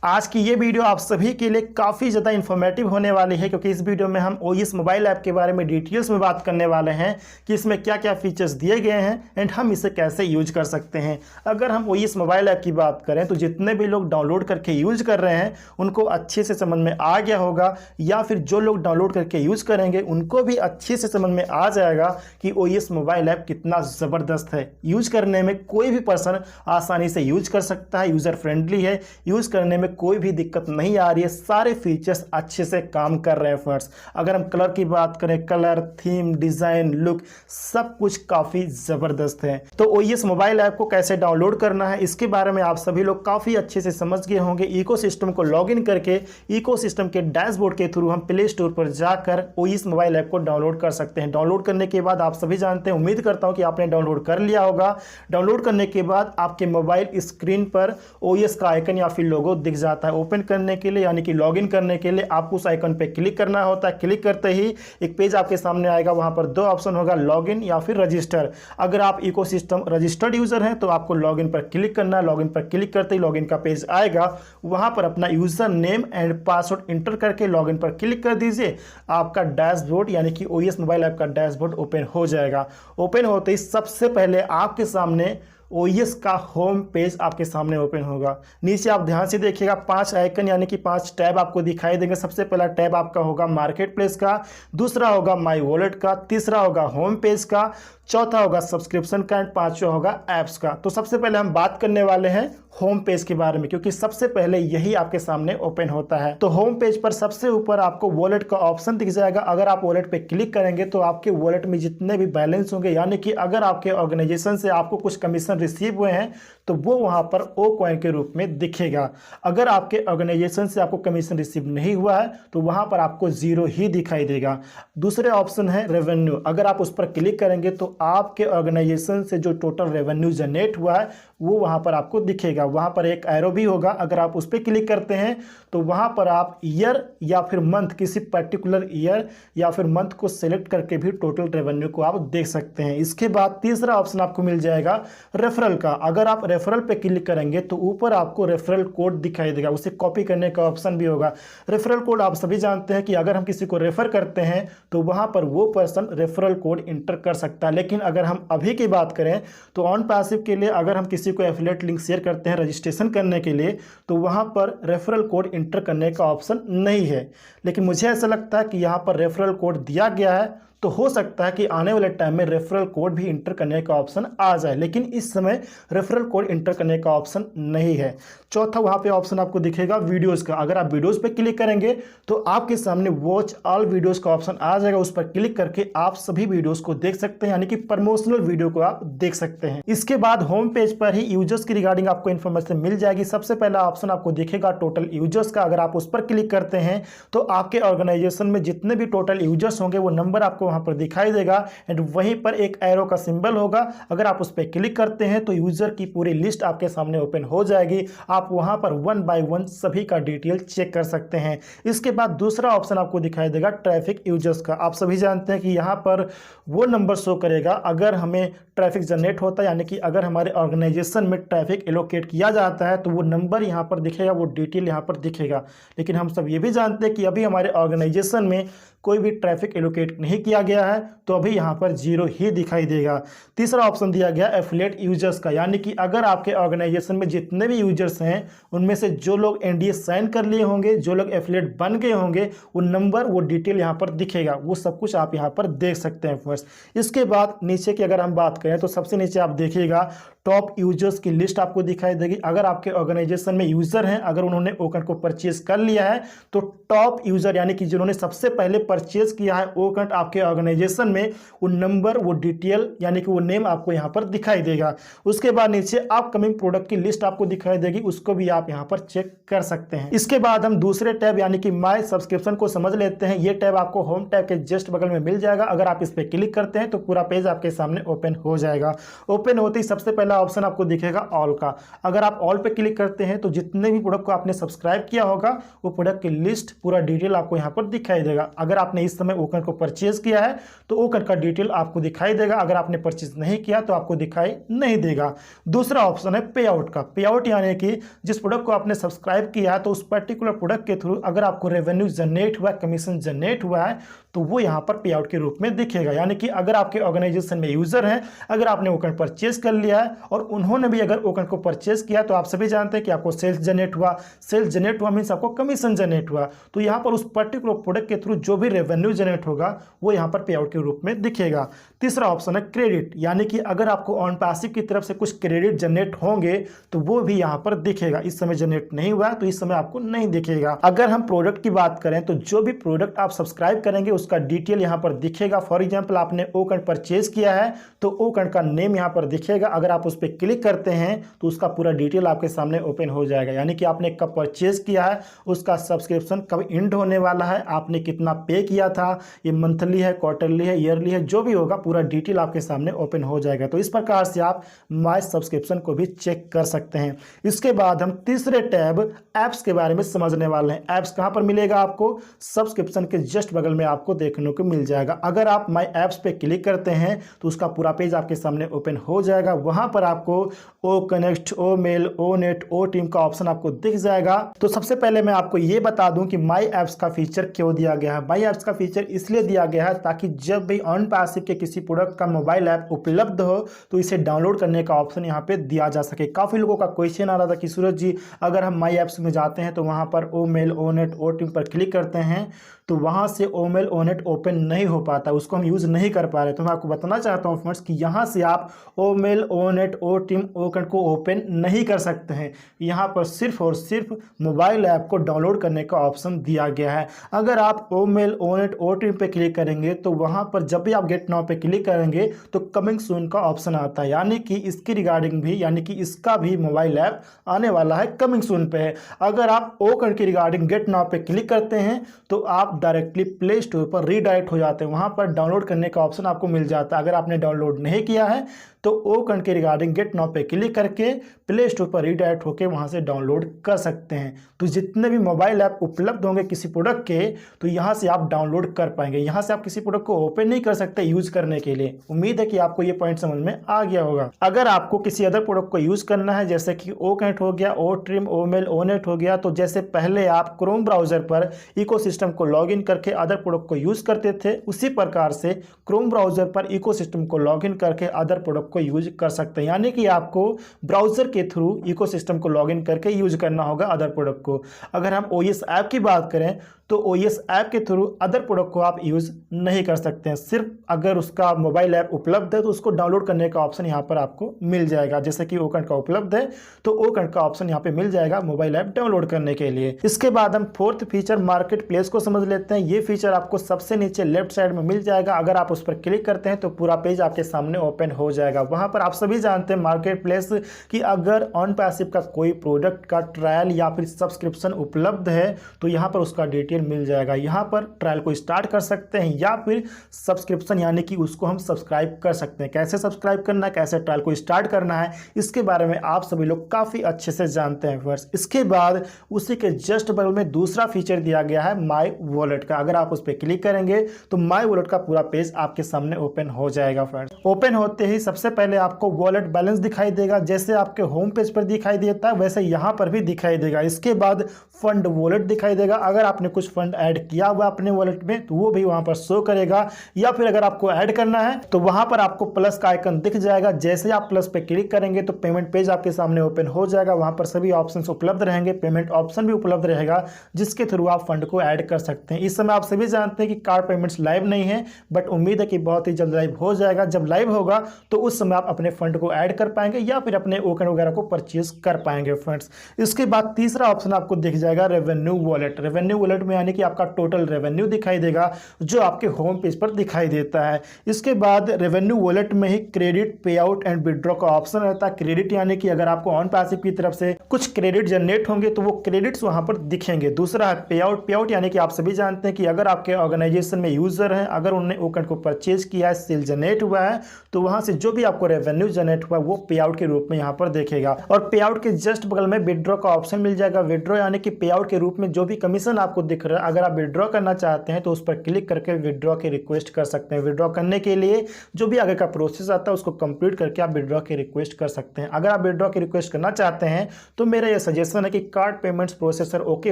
आज की ये वीडियो आप सभी के लिए काफ़ी ज़्यादा इन्फॉर्मेटिव होने वाली है, क्योंकि इस वीडियो में हम ओएस मोबाइल ऐप के बारे में डिटेल्स में बात करने वाले हैं कि इसमें क्या क्या फीचर्स दिए गए हैं एंड हम इसे कैसे यूज कर सकते हैं। अगर हम ओएस मोबाइल ऐप की बात करें तो जितने भी लोग डाउनलोड करके यूज कर रहे हैं उनको अच्छे से समझ में आ गया होगा, या फिर जो लोग डाउनलोड करके यूज करेंगे उनको भी अच्छे से समझ में आ जाएगा कि ओएस मोबाइल ऐप कितना ज़बरदस्त है। यूज करने में कोई भी पर्सन आसानी से यूज कर सकता है, यूज़र फ्रेंडली है, यूज करने में कोई भी दिक्कत नहीं आ रही है, सारे फीचर्स अच्छे से काम कर रहे हैं फ्रेंड्स। अगर हम कलर की बात करें, कलर, थीम, डिजाइन, लुक सब कुछ काफी जबरदस्त है। तो ओएस मोबाइल ऐप को कैसे डाउनलोड करना है इसके बारे में आप सभी लोग काफी अच्छे से समझ गए होंगे। इकोसिस्टम को लॉगिन करके इकोसिस्टम के डैशबोर्ड के थ्रू हम प्ले स्टोर पर जाकर ओएस मोबाइल ऐप को डाउनलोड कर सकते हैं। डाउनलोड करने के बाद आप सभी जानते हैं, उम्मीद करता हूं कि आपने डाउनलोड कर लिया होगा। डाउनलोड करने के बाद आपके मोबाइल स्क्रीन पर ओएस का आइकन या फिर लोगो दिख जाता है। ओपन करने के लिए यानी कि लॉगिन करने के लिए आपको उस आइकन पे क्लिक करना होता है। क्लिक करते ही एक पेज आपके सामने आएगा, वहां पर दो ऑप्शन होगा, लॉगिन या फिर रजिस्टर। अगर आप इकोसिस्टम रजिस्टर्ड यूजर हैं तो आपको लॉगिन पर क्लिक करना है। लॉगिन पर क्लिक करते ही लॉगिन का पेज आएगा, वहां पर अपना user name and password inter करके लॉगिन पर क्लिक कर दीजिए। आपका डैशबोर्ड यानी कि ओएस मोबाइल ऐप का डैशबोर्ड ओपन हो जाएगा। ओपन होते ही सबसे पहले आपके सामने ओएस का होम पेज आपके सामने ओपन होगा। नीचे आप ध्यान से देखिएगा, 5 आइकन यानी कि 5 टैब आपको दिखाई देंगे। सबसे पहला टैब आपका होगा मार्केट प्लेस का, दूसरा होगा माई वॉलेट का, तीसरा होगा होम पेज का, चौथा होगा सब्सक्रिप्शन का एंड पांचवा होगा ऐप्स का। तो सबसे पहले हम बात करने वाले हैं होम पेज के बारे में, क्योंकि सबसे पहले यही आपके सामने ओपन होता है। तो होम पेज पर सबसे ऊपर आपको वॉलेट का ऑप्शन दिख जाएगा। अगर आप वॉलेट पे क्लिक करेंगे तो आपके वॉलेट में जितने भी बैलेंस होंगे, यानी कि अगर आपके ऑर्गेनाइजेशन से आपको कुछ कमीशन रिसीव हुए हैं तो वो वहां पर ओ कॉइन के रूप में दिखेगा। अगर आपके ऑर्गेनाइजेशन से आपको कमीशन रिसीव नहीं हुआ है तो वहां पर आपको जीरो ही दिखाई देगा। दूसरे ऑप्शन है रेवेन्यू। अगर आप उस पर क्लिक करेंगे तो आपके ऑर्गेनाइजेशन से जो टोटल रेवेन्यू जनरेट हुआ है वो वहां पर आपको दिखेगा। वहां पर एक एरो भी होगा, अगर आप उस पर क्लिक करते हैं तो वहां पर आप ईयर या फिर मंथ, किसी पर्टिकुलर ईयर या फिर मंथ को सिलेक्ट करके भी टोटल रेवेन्यू को आप देख सकते हैं। इसके बाद तीसरा ऑप्शन आपको मिल जाएगा रेफरल का। अगर आप रेफरल पे क्लिक करेंगे तो ऊपर आपको रेफरल कोड दिखाई देगा, उसे कॉपी करने का ऑप्शन भी होगा। रेफरल कोड आप सभी जानते हैं कि अगर हम किसी को रेफर करते हैं तो वहां पर वो पर्सन रेफरल कोड इंटर कर सकता है। लेकिन अगर हम अभी की बात करें तो ऑन पैसिव के लिए अगर हम किसी को एफिलिएट लिंक शेयर करते हैं रजिस्ट्रेशन करने के लिए तो वहां पर रेफरल कोड इंटर करने का ऑप्शन नहीं है। लेकिन मुझे ऐसा लगता है कि यहां पर रेफरल कोड दिया गया है, तो हो सकता है कि आने वाले टाइम में रेफरल कोड भी इंटर करने का ऑप्शन आ जाए, लेकिन इस समय रेफरल कोड इंटर करने का ऑप्शन नहीं है। चौथा वहां पे ऑप्शन आपको दिखेगा वीडियोस का। अगर आप वीडियोस पे क्लिक करेंगे तो आपके सामने वॉच ऑल वीडियोस का ऑप्शन आ जाएगा। उस पर क्लिक करके आप सभी वीडियोस को देख सकते हैं, यानी कि प्रमोशनल वीडियो को आप देख सकते हैं। इसके बाद होम पेज पर ही यूजर्स की रिगार्डिंग आपको इन्फॉर्मेशन मिल जाएगी। सबसे पहला ऑप्शन आपको दिखेगा टोटल यूजर्स का। अगर आप उस पर क्लिक करते हैं तो आपके ऑर्गेनाइजेशन में जितने भी टोटल यूजर्स होंगे वो नंबर आपको वहां पर दिखाई देगा एंड वहीं पर एक एरो का सिंबल होगा। अगर आप उस पर क्लिक करते हैं तो यूजर की पूरी लिस्ट आपके सामने ओपन हो जाएगी। आप वहां पर 1 बाय 1 सभी का डिटेल चेक कर सकते हैं। इसके बाद दूसरा ऑप्शन आपको दिखाई देगा ट्रैफिक यूजर्स का। आप सभी जानते हैं कि यहां पर वो नंबर शो करेगा अगर हमें ट्रैफिक जनरेट होता है, यानी कि अगर हमारे ऑर्गेनाइजेशन में ट्रैफिक एलोकेट किया जाता है तो वो नंबर यहां पर दिखेगा, वो डिटेल यहां पर दिखेगा। लेकिन हम सब ये भी जानते हैं कि अभी हमारे ऑर्गेनाइजेशन में कोई भी ट्रैफिक एलोकेट नहीं किया गया है, तो अभी यहां पर जीरो ही दिखाई देगा। तीसरा ऑप्शन दिया गया एफिलिएट यूजर्स का, यानी कि अगर आपके ऑर्गेनाइजेशन में जितने भी यूजर्स हैं उनमें से जो लोग एनडीए साइन कर लिए होंगे, जो लोग एफिलिएट बन गए होंगे, वो नंबर, वो डिटेल यहां पर दिखेगा। वो सब कुछ आप यहां पर देख सकते हैं फ्रेंड्स। इसके बाद नीचे की अगर हम बात करें तो सबसे नीचे आप देखिएगा टॉप यूजर्स की लिस्ट आपको दिखाई देगी। अगर आपके ऑर्गेनाइजेशन में यूजर हैं, अगर उन्होंने ओकन को परचेज कर लिया है तो टॉप यूजर यानी कि जिन्होंने सबसे पहले परचेज किया है ओकन आपके ऑर्गेनाइजेशन में, वो नंबर, वो डिटेल यानी कि वो नेम आपको यहां पर दिखाई देगा। उसके बाद नीचे अपकमिंग प्रोडक्ट की लिस्ट आपको दिखाई देगी, उसको भी आप यहां पर चेक कर सकते हैं। इसके बाद हम दूसरे टैब यानी कि माय सब्सक्रिप्शन को समझ लेते हैं। ये टैब आपको होम टैब के जस्ट बगल में मिल जाएगा। अगर आप इस पर क्लिक करते हैं तो पूरा पेज आपके सामने ओपन हो जाएगा। ओपन होते ही सबसे पहला पहला ऑप्शन आपको दिखेगा ऑल का। अगर आप ऑल पे क्लिक करते हैं तो जितने भी प्रोडक्ट को आपने सब्सक्राइब किया होगा वो प्रोडक्ट की लिस्ट पूरा डिटेल आपको यहाँ पर दिखाई देगा। अगर आपने इस समय ओकन को परचेज किया है तो ओकन का डिटेल आपको दिखाई देगा, अगर आपने परचेज नहीं किया तो आपको दिखाई नहीं देगा। दूसरा ऑप्शन है पे आउट का। पे आउट यानी कि जिस प्रोडक्ट को आपने सब्सक्राइब किया है तो उस पर्टिकुलर प्रोडक्ट के थ्रू अगर आपको रेवेन्यू जनरेट हुआ है, कमीशन जनरेट हुआ है, तो वो यहाँ पर पे आउट के रूप में दिखेगा। यानी कि अगर आपके ऑर्गेनाइजेशन में यूजर हैं, अगर आपने ओकन परचेज कर लिया है और उन्होंने भी अगर ओकन को परचेज किया तो आप सभी जानते हैं कि आपको सेल्स जनरेट हुआ। सेल्स जनरेट हुआ मीन्स आपको कमीशन जनरेट हुआ। तो यहाँ पर उस पर्टिकुलर प्रोडक्ट के थ्रू जो भी रेवेन्यू जनरेट होगा वो यहाँ पर पे आउट के रूप में दिखेगा। तीसरा ऑप्शन है क्रेडिट, यानी कि अगर आपको ऑन पैसिव की तरफ से कुछ क्रेडिट जनरेट होंगे तो वो भी यहाँ पर दिखेगा। इस समय जनरेट नहीं हुआ तो इस समय आपको नहीं दिखेगा। अगर हम प्रोडक्ट की बात करें तो जो भी प्रोडक्ट आप सब्सक्राइब करेंगे उसका डिटेल यहाँ पर दिखेगा। फॉर एग्जांपल आपने ओकन परचेज किया है तो ओकन का नेम यहाँ पर दिखेगा। अगर आप उस पर क्लिक करते हैं तो उसका पूरा डिटेल आपके सामने ओपन हो जाएगा। यानी कि आपने कब परचेज किया है, उसका सब्सक्रिप्शन कब एंड होने वाला है, आपने कितना पे किया था, ये मंथली है, क्वार्टरली है, ईयरली है, जो भी होगा पूरा डिटेल आपके सामने ओपन हो जाएगा। तो इस प्रकार से आप माय सब्सक्रिप्शन को भी चेक कर सकते हैं। इसके बाद हम तीसरे टैब ऐप्स के बारे में समझने वाले हैं। ऐप्स कहां पर मिलेगा आपको? सब्सक्रिप्शन के जस्ट बगल में आपको देखने को मिल जाएगा। अगर आप माय ऐप्स पे क्लिक करते हैं तो उसका पूरा पेज आपके सामने ओपन हो जाएगा। वहां पर आपको ओ कनेक्ट, ओ मेल, ओ नेट, ओ टीम का ऑप्शन आपको दिख जाएगा। तो सबसे पहले मैं आपको ये बता दूं कि माय ऐप्स का फीचर क्यों दिया गया है। माय ऐप्स का फीचर इसलिए दिया गया है ताकि जब भी ऑन पैसिव के किसी प्रोडक्ट का मोबाइल ऐप उपलब्ध हो तो इसे डाउनलोड करने का ऑप्शन यहाँ पे दिया जा सके। काफी लोगों का क्वेश्चन आ रहा था कि सूरज जी अगर हम माय ऐप्स में जाते हैं तो वहां पर ओ मेल, ओ नेट, ओ टीम पर क्लिक करते हैं तो वहां से ओ मेल, ओ नेट ओपन नहीं हो पाता, उसको हम यूज नहीं कर पा रहे। तो मैं आपको बताना चाहता हूं फ्रेंड्स कि यहां से आप ओ मेल, ओ नेट, ओ टीम, ओकन को ओपन नहीं कर सकते हैं। यहां पर सिर्फ और सिर्फ मोबाइल ऐप को डाउनलोड करने का ऑप्शन दिया गया है। अगर आप ओ मेल, ओ नेट, ओ टीम पे क्लिक करेंगे तो वहां पर जब भी आप गेट नाउ पे क्लिक करेंगे तो कमिंग सून का ऑप्शन आता है, यानी कि इसकी रिगार्डिंग भी, यानी कि इसका भी मोबाइल ऐप आने वाला है, कमिंग सून पे है। अगर आप ओकन की रिगार्डिंग गेट नाउ पे क्लिक करते हैं तो आप डायरेक्टली प्ले स्टोर पर रीडायरेक्ट हो जाते हैं, वहां पर डाउनलोड करने का ऑप्शन आपको मिल जाता है। अगर आपने डाउनलोड नहीं किया है तो ओकन के रिगार्डिंग गेट नाउ पे क्लिक करके प्ले स्टोर पर रीडायरेक्ट होकर वहां से डाउनलोड कर सकते हैं। तो जितने भी मोबाइल ऐप उपलब्ध होंगे किसी प्रोडक्ट के तो यहां से आप डाउनलोड कर पाएंगे। यहां से आप किसी प्रोडक्ट को ओपन नहीं कर सकते यूज करने के लिए। उम्मीद है कि आपको ये पॉइंट समझ में आ गया होगा। अगर आपको किसी अदर प्रोडक्ट को यूज करना है जैसे कि ओ कनेक्ट हो गया, ओ ट्रिम, ओ मेल, ओ नेट हो गया, तो जैसे पहले आप क्रोम ब्राउजर पर इकोसिस्टम को लॉग इन करके अदर प्रोडक्ट को यूज करते थे, उसी प्रकार से क्रोम ब्राउजर पर इकोसिस्टम को लॉग इन करके अदर प्रोडक्ट को यूज कर सकते हैं। यानी कि आपको ब्राउजर के थ्रू इकोसिस्टम को लॉग इन करके यूज करना होगा अदर प्रोडक्ट को। अगर हम ओएस ऐप की बात करें तो ओएस ऐप के थ्रू अदर प्रोडक्ट को आप यूज नहीं कर सकते हैं। सिर्फ अगर उसका मोबाइल ऐप उपलब्ध है तो उसको डाउनलोड करने का ऑप्शन यहाँ पर आपको मिल जाएगा। जैसे कि ओकन का उपलब्ध है तो ओकन का ऑप्शन यहाँ पे मिल जाएगा मोबाइल ऐप डाउनलोड करने के लिए। इसके बाद हम फोर्थ फीचर मार्केट प्लेस को समझ लेते हैं। ये फीचर आपको सबसे नीचे लेफ्ट साइड में मिल जाएगा। अगर आप उस पर क्लिक करते हैं तो पूरा पेज आपके सामने ओपन हो जाएगा। वहां पर आप सभी जानते हैं मार्केट प्लेस कि अगर ऑन पैसिव का कोई प्रोडक्ट का ट्रायल या फिर सब्सक्रिप्शन उपलब्ध है तो यहाँ पर उसका डिटेल मिल जाएगा। यहां पर ट्रायल को स्टार्ट कर सकते हैं या फिर सब्सक्रिप्शन यानी कि उसको हम सब्सक्राइब कर सकते हैं। कैसे सब्सक्राइब करना है, कैसे ट्रायल को स्टार्ट करना है, इसके बारे में आप सभी लोग काफी अच्छे से जानते हैं फ्रेंड्स। इसके बाद उसी के जस्ट बगल में दूसरा फीचर दिया गया है माय वॉलेट का। अगर आप उस पर क्लिक करेंगे तो माय वॉलेट का पूरा पेज आपके सामने ओपन हो जाएगा फ्रेंड्स। ओपन होते ही सबसे पहले आपको वॉलेट बैलेंस दिखाई देगा। जैसे आपके होम पेज पर दिखाई देता है वैसे यहां पर भी दिखाई देगा। इसके बाद फंड वॉलेट दिखाई देगा। अगर आपने कुछ फंड ऐड किया हुआ अपने वॉलेट में तो वो भी वहां पर शो करेगा, या फिर अगर आपको ऐड करना है तो वहां पर आपको प्लस का आइकन दिख जाएगा। जैसे आप प्लस पे क्लिक करेंगे तो पेमेंट पेज आपके सामने ओपन हो जाएगा। वहां पर सभी ऑप्शंस उपलब्ध रहेंगे, पेमेंट ऑप्शन भी उपलब्ध रहेगा जिसके थ्रू आप फंड को ऐड कर सकते हैं। इस समय आप सभी जानते हैं कि कार्ड पेमेंट्स लाइव नहीं है, बट उम्मीद है कि बहुत ही जल्द लाइव हो जाएगा। जब लाइव होगा तो उस समय आप अपने फंड को ऐड कर पाएंगे या फिर अपने ओकन वगैरह को परचेज कर पाएंगे फ्रेंड्स। इसके बाद तीसरा ऑप्शन आपको दिख जाएगा रेवेन्यू वॉलेट। रेवेन्यू वॉलेट में यानी कि आपका टोटल रेवेन्यू दिखाई देगा जो आपके होम पेज पर दिखाई देता है। इसके बाद रेवेन्यू वॉलेट में ही क्रेडिट, पे आउट एंड विड्रॉ का ऑप्शन रहता है। क्रेडिट यानी कि अगर आपको ऑन पैसिव की तरफ से कुछ क्रेडिट जनरेट होंगे तो वो क्रेडिट्स वहां पर दिखेंगे। दूसरा है पे आउट। पे आउट यानी कि आप सभी जानते हैं कि अगर आपके ऑर्गेनाइजेशन में यूज़र हैं, अगर उन्होंने वो अकाउंट को परचेज किया है, सेल जनरेट हुआ है, तो वहाँ से जो भी आपको रेवेन्यू जनरेट हुआ वो पे आउट के रूप में यहाँ पर देखेगा। और पे आउट के जस्ट बगल में विड्रॉ का ऑप्शन मिल जाएगा। विड्रॉ यानी कि पे आउट के रूप में जो भी कमीशन आपको दिख रहा है, अगर आप विड्रॉ करना चाहते हैं तो उस पर क्लिक करके विड्रॉ की रिक्वेस्ट कर सकते हैं। विड्रॉ करने के लिए जो भी आगे का प्रोसेस आता है उसको कंप्लीट करके आप विड्रॉ की रिक्वेस्ट कर सकते हैं। अगर आप विड्रॉ की रिक्वेस्ट करना चाहते हैं तो मेरा यह सजेशन है कि कार्ड पेमेंट्स प्रोसेसर ओके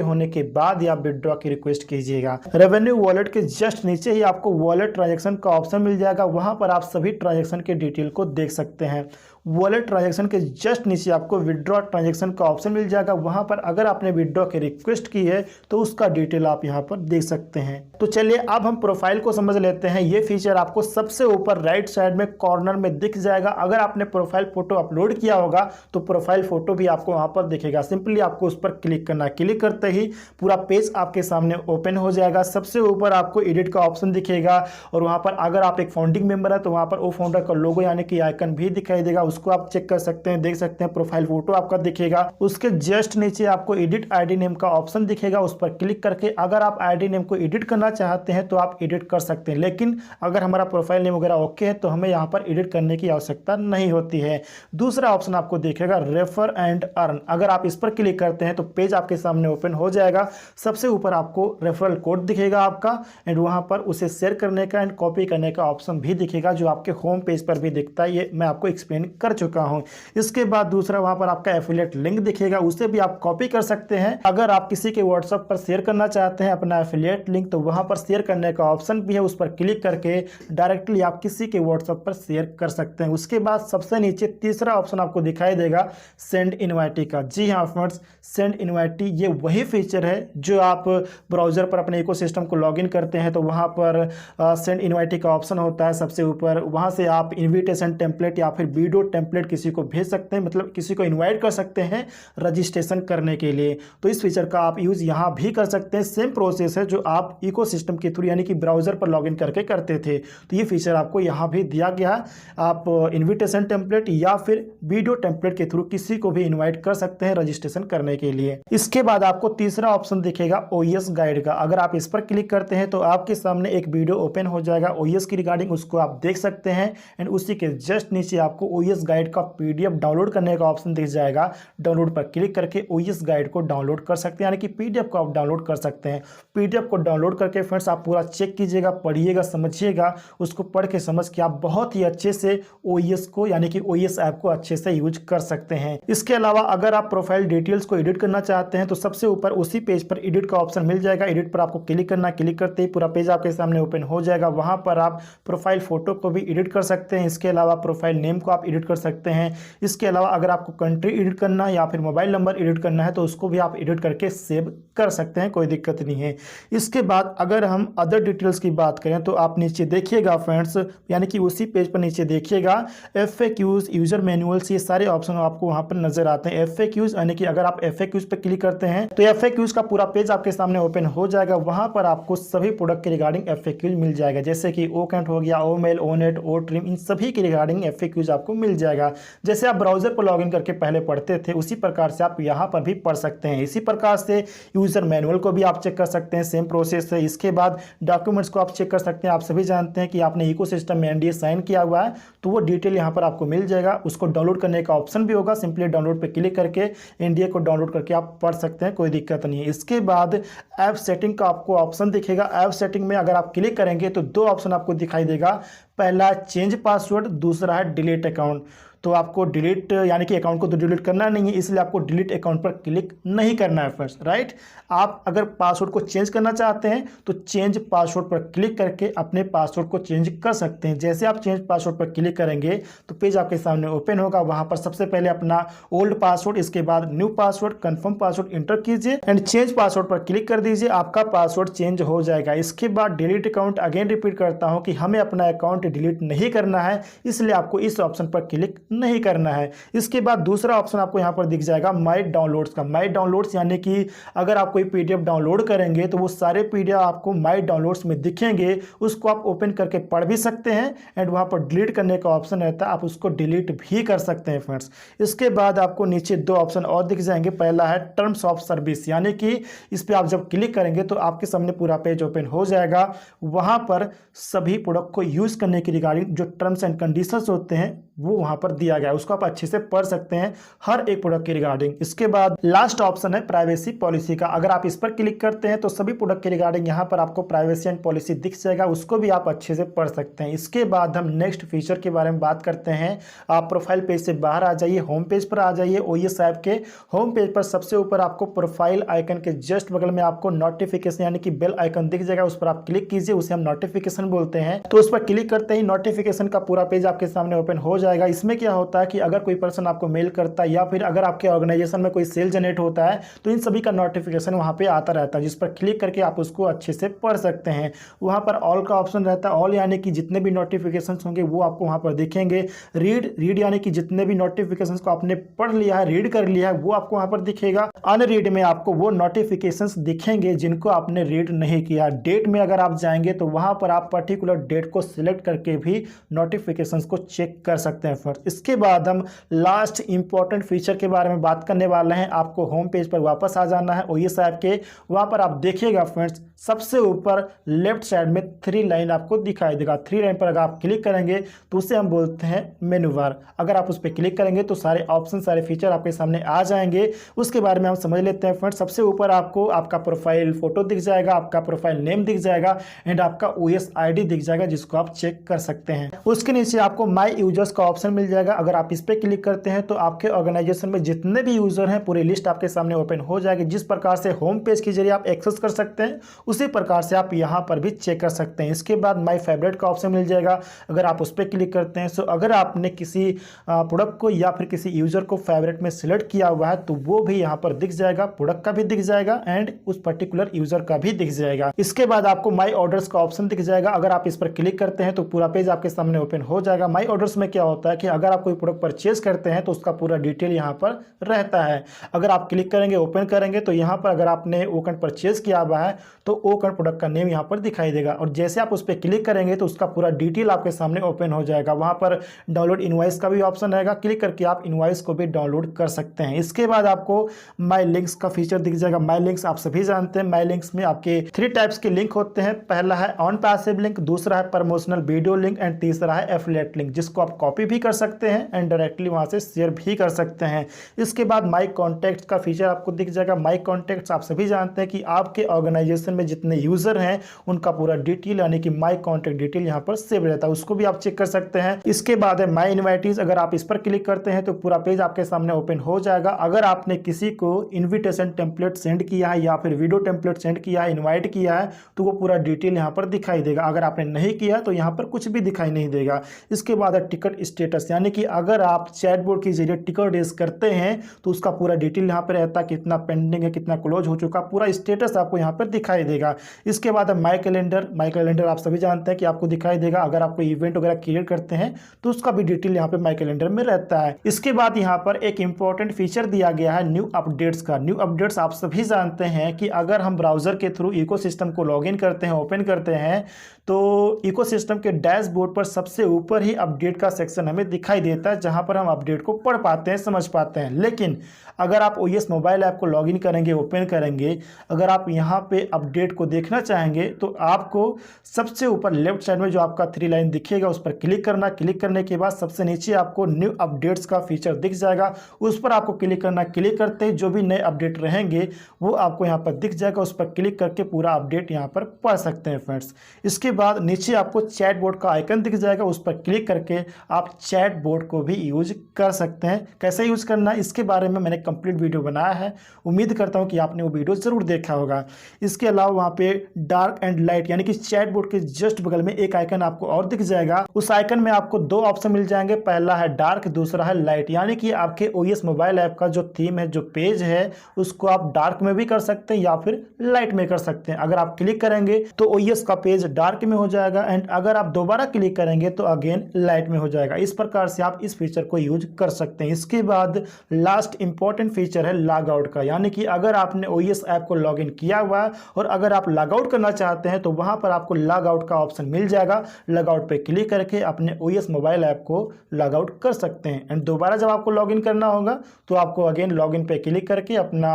होने के बाद ही आप विड्रॉ की रिक्वेस्ट कीजिएगा। रेवेन्यू वॉलेट के जस्ट नीचे ही आपको वॉलेट ट्रांजैक्शन का ऑप्शन मिल जाएगा। वहां पर आप सभी ट्रांजैक्शन के डिटेल को देख सकते हैं। वॉलेट ट्रांजैक्शन के जस्ट नीचे आपको विड्रॉ ट्रांजैक्शन का ऑप्शन मिल जाएगा। वहां पर अगर आपने विड्रॉ की रिक्वेस्ट की है तो उसका डिटेल आप यहां पर देख सकते हैं। तो चलिए अब हम प्रोफाइल को समझ लेते हैं। ये फीचर आपको सबसे ऊपर राइट साइड में कॉर्नर में दिख जाएगा। अगर आपने प्रोफाइल फोटो अपलोड किया होगा तो प्रोफाइल फोटो भी आपको वहां पर दिखेगा। सिंपली आपको उस पर क्लिक करना, क्लिक करते ही पूरा पेज आपके सामने ओपन हो जाएगा। सबसे ऊपर आपको एडिट का ऑप्शन दिखेगा और वहां पर अगर आप एक फाउंडिंग मेंबर है तो वहां पर वो फाउंडर का लोगो यानी कि आइकन भी दिखाई देगा, उसको आप चेक कर सकते हैं, देख सकते हैं। प्रोफाइल फोटो आपका दिखेगा। उसके जस्ट नीचे आपको एडिट आईडी नेम का ऑप्शन दिखेगा, उस पर क्लिक करके अगर आप आईडी नेम को एडिट करना चाहते हैं तो आप एडिट कर सकते हैं। लेकिन अगर हमारा प्रोफाइल नेम वगैरह ओके है तो हमें यहाँ पर एडिट करने की आवश्यकता नहीं होती है। दूसरा ऑप्शन आपको दिखेगा रेफर एंड अर्न। अगर आप इस पर क्लिक करते हैं तो पेज आपके सामने ओपन हो जाएगा। सबसे ऊपर आपको रेफरल कोड दिखेगा आपका एंड वहां पर उसे शेयर करने का एंड कॉपी करने का ऑप्शन भी दिखेगा, जो आपके होम पेज पर भी दिखता है। ये मैं आपको एक्सप्लेन कर चुका हूं। इसके बाद दूसरा वहां पर आपका एफिलिएट लिंक दिखेगा, उसे भी आप कॉपी कर सकते हैं। अगर आप किसी के व्हाट्सएप पर शेयर करना चाहते हैं अपना एफिलिएट लिंक तो वहां पर शेयर करने का ऑप्शन भी है, उस पर क्लिक करके डायरेक्टली आप किसी के व्हाट्सएप पर शेयर कर सकते हैं। उसके बाद सबसे नीचे तीसरा ऑप्शन आपको दिखाई देगा सेंड इनवाइटी का। जी हाँ फ्रेंड्स, सेंड इनवाइटी ये वही फीचर है जो आप ब्राउजर पर अपने इकोसिस्टम को लॉगिन करते हैं तो वहां पर सेंड इनवाइटी का ऑप्शन होता है सबसे ऊपर। वहां से आप इनविटेशन टेम्पलेट या फिर वीडियो टेम्पलेट किसी को भेज सकते हैं, मतलब किसी को इनवाइट कर सकते हैं रजिस्ट्रेशन करने के लिए। तो इस फीचर का आप यूज यहां भी कर सकते हैं। सेम प्रोसेस है जो आप इकोसिस्टम के थ्रू यानी कि ब्राउजर पर लॉगिन करके करते थे, तो ये फीचर आपको यहां भी दिया गया है। आप इन्विटेशन टेम्पलेट या फिर वीडियो टेम्पलेट के थ्रू किसी को भी इन्वाइट कर सकते हैं रजिस्ट्रेशन करने के लिए। इसके बाद आपको तीसरा ऑप्शन दिखेगा ओएस गाइड का। अगर आप इस पर क्लिक करते हैं तो आपके सामने एक वीडियो ओपन हो जाएगा ओएस की रिगार्डिंग, उसको आप देख सकते हैं एंड उसी के जस्ट नीचे आपको ओएस गाइड का पीडीएफ डाउनलोड करने का ऑप्शन दिख जाएगा। डाउनलोड पर क्लिक करके ओएस गाइड को डाउनलोड कर सकते हैं, यानी कि पीडीएफ को आप डाउनलोड कर सकते हैं। पीडीएफ को डाउनलोड करके फ्रेंड्स आप पूरा चेक कीजिएगा, पढ़िएगा, समझिएगा। उसको पढ़ के समझ के आप बहुत ही अच्छे से ओएस को यानी कि ओएस ऐप को अच्छे से यूज कर सकते हैं। इसके अलावा अगर आप प्रोफाइल डिटेल्स को एडिट करना चाहते हैं तो सबसे ऊपर उसी पेज पर एडिट का ऑप्शन मिल जाएगा। एडिट पर आपको क्लिक करना, क्लिक करते ही पूरा पेज आपके सामने ओपन हो जाएगा। वहां पर आप प्रोफाइल फोटो को भी एडिट कर सकते हैं। इसके अलावा प्रोफाइल नेम को आप एडिट कर सकते हैं। इसके अलावा अगर आपको कंट्री एडिट करना है या फिर मोबाइल नंबर एडिट करना है तो उसको भी आप एडिट करके सेव कर सकते हैं, कोई दिक्कत नहीं है। इसके बाद अगर हम अदर डिटेल्स की बात करें तो आप नीचे देखिएगा फ्रेंड्स, यानी कि उसी पेज पर नीचे देखिएगा FAQs, यूजर मैनुअल्स, ये सारे ऑप्शन आपको वहां पर नजर आते हैं। FAQs यानी कि अगर आप FAQs पे क्लिक करते हैं तो FAQs का पूरा पेज आपके सामने ओपन हो जाएगा। वहां पर आपको सभी प्रोडक्ट के रिगार्डिंग FAQs मिल जाएगा, जैसे कि OCant हो गया, OMail, ONET, OTrim, इन सभी के रिगार्डिंग FAQs आपको मिल जाएगा। जैसे आप ब्राउजर पर लॉगिन करके पहले पढ़ते थे उसी प्रकार से आप यहाँ पर भी पढ़ सकते हैं। इसी प्रकार से यूजर मैनुअल को भी आप चेक कर सकते हैं, सेम प्रोसेस है। इसके बाद डॉक्यूमेंट्स को आप चेक कर सकते हैं। आप सभी जानते हैं कि आपने इकोसिस्टम में NDA साइन किया हुआ है तो वो डिटेल यहाँ पर आपको मिल जाएगा। उसको डाउनलोड करने का ऑप्शन भी होगा, सिंपली डाउनलोड पे क्लिक करके NDA को डाउनलोड करके आप पढ़ सकते हैं, कोई दिक्कत नहीं है। इसके बाद ऐप सेटिंग का आपको ऑप्शन दिखेगा। ऐप सेटिंग में अगर आप क्लिक करेंगे तो दो ऑप्शन आपको दिखाई देगा। पहला चेंज पासवर्ड, दूसरा है डिलीट अकाउंट। तो आपको डिलीट यानी कि अकाउंट को तो डिलीट करना नहीं है, इसलिए आपको डिलीट अकाउंट पर क्लिक नहीं करना है फर्स्ट, राइट। आप अगर पासवर्ड को चेंज करना चाहते हैं तो चेंज पासवर्ड पर क्लिक करके अपने पासवर्ड को चेंज कर सकते हैं। जैसे आप चेंज पासवर्ड पर क्लिक करेंगे तो पेज आपके सामने ओपन होगा। वहां पर सबसे पहले अपना ओल्ड पासवर्ड, इसके बाद new password, confirm password inter कीजिए एंड चेंज पासवर्ड पर क्लिक कर दीजिए, आपका पासवर्ड चेंज हो जाएगा। इसके बाद डिलीट अकाउंट, अगेन रिपीट करता हूं कि हमें अपना अकाउंट डिलीट नहीं करना है, इसलिए आपको इस ऑप्शन पर क्लिक नहीं करना है। इसके बाद दूसरा ऑप्शन आपको यहाँ पर दिख जाएगा माई डाउनलोड्स का। माई डाउनलोड्स यानी कि अगर आप कोई PDF डाउनलोड करेंगे तो वो सारे PDF आपको माई डाउनलोड्स में दिखेंगे, उसको आप ओपन करके पढ़ भी सकते हैं एंड वहाँ पर डिलीट करने का ऑप्शन रहता है, आप उसको डिलीट भी कर सकते हैं फ्रेंड्स। इसके बाद आपको नीचे दो ऑप्शन और दिख जाएंगे। पहला है टर्म्स ऑफ सर्विस, यानी कि इस पर आप जब क्लिक करेंगे तो आपके सामने पूरा पेज ओपन हो जाएगा। वहाँ पर सभी प्रोडक्ट को यूज़ करने के रिगार्डिंग जो टर्म्स एंड कंडीशंस होते हैं वो वहाँ पर दिया गया है, उसको आप अच्छे से पढ़ सकते हैं हर एक प्रोडक्ट के रिगार्डिंग। इसके बाद लास्ट ऑप्शन है प्राइवेसी पॉलिसी का। अगर आप इस पर क्लिक करते हैं तो सभी प्रोडक्ट के रिगार्डिंग यहाँ पर आपको प्राइवेसी एंड पॉलिसी दिख जाएगा, उसको भी आप अच्छे से पढ़ सकते हैं। इसके बाद हम नेक्स्ट फीचर के बारे में बात करते हैं। आप प्रोफाइल पेज से बाहर आ जाइए, होम पेज पर आ जाइए। OS ऐप के होम पेज पर सबसे ऊपर आपको प्रोफाइल आइकन के जस्ट बगल में आपको नोटिफिकेशन यानी कि बेल आइकन दिख जाएगा, उस पर आप क्लिक कीजिए, उसे हम नोटिफिकेशन बोलते हैं। तो उस पर क्लिक करते ही नोटिफिकेशन का पूरा पेज आपके सामने ओपन हो जाएगा। इसमें क्या होता है कि अगर कोई पर्सन आपको मेल करता है या फिर अगर आपके ऑर्गेनाइजेशन में कोई सेल जनरेट होता है तो इन सभी का नोटिफिकेशन वहाँ पे आता रहता है, जिस पर क्लिक करके आप उसको अच्छे से पढ़ सकते हैं। वहाँ पर ऑल का ऑप्शन रहता है, ऑल यानी कि जितने भी नोटिफिकेशन होंगे वो आपको वहाँ पर दिखेंगे। रीड यानी कि जितने भी नोटिफिकेशन को आपने पढ़ लिया है, रीड कर लिया है, वो आपको वहाँ पर दिखेगा। अनरीड में आपको वो नोटिफिकेशंस दिखेंगे जिनको आपने रीड नहीं किया। डेट में अगर आप जाएंगे तो वहाँ पर आप पर्टिकुलर डेट को सिलेक्ट करके भी नोटिफिकेशंस को चेक कर सकते हैं फ्रेंड्स। इसके बाद हम लास्ट इंपॉर्टेंट फीचर के बारे में बात करने वाले हैं। आपको होम पेज पर वापस आ जाना है OS ऐप के। वहाँ पर आप देखिएगा फ्रेंड्स सबसे ऊपर लेफ्ट साइड में 3 लाइन आपको दिखाई देगा। 3 लाइन पर अगर आप क्लिक करेंगे तो उसे हम बोलते हैं मेनू बार। अगर आप उस पर क्लिक करेंगे तो सारे ऑप्शन सारे फीचर आपके सामने आ जाएंगे। उसके बारे में हम समझ लेते हैं फ्रेंड्स। सबसे ऊपर आपको आपका प्रोफाइल फोटो दिख जाएगा, आपका प्रोफाइल नेम दिख जाएगा एंड आपका OS ID दिख जाएगा, जिसको आप चेक कर सकते हैं। उसके नीचे आपको माई यूजर्स का ऑप्शन मिल जाएगा। अगर आप इस पर क्लिक करते हैं तो आपके ऑर्गेनाइजेशन में जितने भी यूजर हैं पूरी लिस्ट आपके सामने ओपन हो जाएगी। जिस प्रकार से होम पेज के जरिए आप एक्सेस कर सकते हैं उसी प्रकार से आप यहाँ पर भी चेक कर सकते हैं। इसके बाद माई फेवरेट का ऑप्शन मिल जाएगा। अगर आप उस पर क्लिक करते हैं तो अगर आपने किसी प्रोडक्ट को या फिर किसी यूजर को फेवरेट में सिलेक्ट किया हुआ है तो वो भी यहाँ पर दिख जाएगा, प्रोडक्ट का भी दिख जाएगा एंड उस पर्टिकुलर यूजर का भी दिख जाएगा। इसके बाद आपको माई ऑर्डर्स का ऑप्शन दिख जाएगा। अगर आप इस पर क्लिक करते हैं तो पूरा पेज आपके सामने ओपन हो जाएगा। माई ऑर्डर्स में क्या होता है कि अगर आप कोई प्रोडक्ट परचेज करते हैं तो उसका पूरा डिटेल यहाँ पर रहता है। अगर आप क्लिक करेंगे ओपन करेंगे तो यहाँ पर अगर आपने ओकन परचेज किया हुआ है तो ओकन प्रोडक्ट का नेम यहाँ पर दिखाई देगा और जैसे आप उस पर क्लिक करेंगे तो उसका पूरा डिटेल आपके सामने ओपन हो जाएगा। वहाँ पर डाउनलोड इनवॉइस का भी ऑप्शन रहेगा, क्लिक करके आप इनवॉइस को भी डाउनलोड कर सकते हैं। इसके बाद आपको माई लिंक्स का फीचर दिख जाएगा। माई लिंक्स आप सभी जानते हैं, माई लिंक्स में आपके 3 टाइप्स के लिंक होते हैं। पहला है ऑन पैसिव लिंक, दूसरा है प्रमोशनल वीडियो लिंक एंड तीसरा है एफिलिएट लिंक, जिसको आप कॉपी भी कर सकते हैं एंड डायरेक्टली वहाँ से शेयर भी कर सकते हैं। इसके बाद माई कॉन्टैक्ट्स का फीचर आपको दिख जाएगा। माई कॉन्टैक्ट्स आप सभी जानते हैं कि आपके ऑर्गेनाइजेशन में जितने यूजर हैं उनका पूरा डिटेल यानी कि माई कॉन्टैक्ट डिटेल यहाँ पर सेव रहता है, उसको भी आप चेक कर सकते हैं। इसके बाद है माई इनवाइटीज। अगर आप इस पर क्लिक करते हैं तो पूरा पेज आपके सामने ओपन हो जाएगा। अगर आपने किसी को इन्विटेशन टेम्पलेट सेंड किया है या फिर वीडियो टेम्पलेट सेंड किया है, इन्वाइट किया है, तो वो पूरा डिटेल यहाँ पर दिखाई देगा। अगर आपने नहीं किया तो यहाँ पर कुछ भी दिखाई नहीं देगा। इसके बाद है टिकट स्टेटस, यानी कि अगर आप चैटबॉट के जरिए टिकट रेज करते हैं तो उसका पूरा डिटेल यहाँ पर रहता है, कितना पेंडिंग है, कितना क्लोज हो चुका, पूरा स्टेटस आपको यहाँ पर दिखाई देगा। इसके बाद है माई कैलेंडर। माई कैलेंडर आप सभी जानते हैं कि आपको दिखाई देगा। अगर आप कोई इवेंट वगैरह क्रिएट करते हैं तो उसका भी डिटेल यहाँ पे माई कैलेंडर में रहता है। इसके बाद यहाँ पर एक इंपॉर्टेंट फीचर दिया गया है न्यू अपडेट्स का। न्यू अपडेट्स आप सभी जानते हैं कि अगर हम ब्राउजर के थ्रू इकोसिस्टम को लॉगिन करते हैं, ओपन करते हैं, तो इकोसिस्टम के डैशबोर्ड पर सबसे ऊपर ही अपडेट का सेक्शन हमें दिखाई देता है, जहां पर हम अपडेट को पढ़ पाते हैं, समझ पाते हैं। लेकिन अगर आप OS मोबाइल ऐप को लॉगिन करेंगे, ओपन करेंगे, अगर आप यहां पे अपडेट को देखना चाहेंगे तो आपको सबसे ऊपर लेफ्ट साइड में जो आपका 3 लाइन दिखेगा उस पर क्लिक करना। क्लिक करने के बाद सबसे नीचे आपको न्यू अपडेट्स का फीचर दिख जाएगा, उस पर आपको क्लिक करना। क्लिक करते ही जो भी नए अपडेट रहेंगे वो आपको यहाँ पर दिख जाएगा, उस पर क्लिक करके पूरा अपडेट यहाँ पर पढ़ सकते हैं फ्रेंड्स। इसके बाद नीचे आपको चैट बोर्ड का आइकन दिख जाएगा, उस पर क्लिक करके आप चैट बोर्ड को भी यूज कर सकते हैं। कैसे यूज करना है इसके बारे में मैंने कंप्लीट वीडियो बनाया है, उम्मीद करता हूं कि आपने वो वीडियो जरूर देखा होगा। इसके अलावा वहां पे डार्क एंड लाइट यानी कि चैट बोर्ड के जस्ट बगल में एक आइकन आपको और दिख जाएगा। उस आइकन में आपको 2 ऑप्शन मिल जाएंगे, पहला है डार्क, दूसरा है लाइट। यानी कि आपके OS मोबाइल ऐप का जो थीम है, जो पेज है, उसको आप डार्क में भी कर सकते हैं या फिर लाइट में कर सकते हैं। अगर आप क्लिक करेंगे तो OS का पेज डार्क में हो जाएगा एंड अगर आप दोबारा क्लिक करेंगे तो अगेन लाइट में हो जाएगा। इस प्रकार से आप इस फीचर को यूज कर सकते हैं। इसके बाद लास्ट इंपॉर्टेंट फीचर है लॉग आउट का, यानी कि अगर आपने OS ऐप को लॉगिन किया हुआ है और अगर आप लॉग आउट करना चाहते हैं तो वहां पर आपको लॉग आउट का ऑप्शन मिल जाएगा। लॉग आउट पे क्लिक करके अपने OS मोबाइल ऐप को लॉग आउट कर सकते हैं। एंड दोबारा जब आपको लॉगिन करना होगा तो आपको अगेन लॉगिन पे क्लिक करके अपना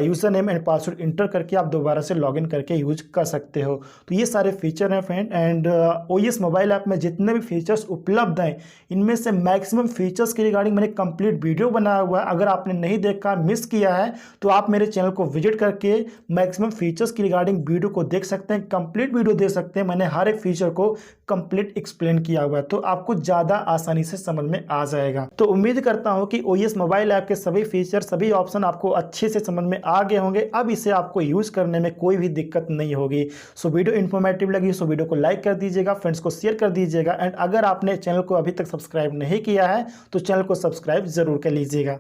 user name and password inter करके आप दोबारा से लॉगिन करके यूज कर सकते हो। तो ये सारे फीचर हैं friend. And OS mobile app में जितने भी फीचर्स उपलब्ध हैं इनमें से मैक्सिमम फीचर्स के रिगार्डिंग मैंने कंप्लीट वीडियो बनाया हुआ है। अगर आपने नहीं देखा, मिस किया है, तो आप मेरे चैनल को विजिट करके मैक्सिमम फीचर्स की रिगार्डिंग वीडियो को देख सकते हैं, कंप्लीट वीडियो देख सकते हैं। मैंने हर एक फीचर को कंप्लीट एक्सप्लेन किया हुआ है, तो आपको ज़्यादा आसानी से समझ में आ जाएगा। तो उम्मीद करता हूँ कि OS मोबाइल ऐप के सभी फीचर, सभी ऑप्शन आपको अच्छे से समझ में आ गए होंगे। अब इसे आपको यूज करने में कोई भी दिक्कत नहीं होगी। सो वीडियो इन्फॉर्मेटिव लगी सो वीडियो को लाइक कर दीजिएगा, फ्रेंड्स को शेयर कर दीजिएगा। एंड अगर आपने चैनल को अभी तक सब्सक्राइब नहीं किया है तो चैनल को सब्सक्राइब जरूर कर लीजिएगा।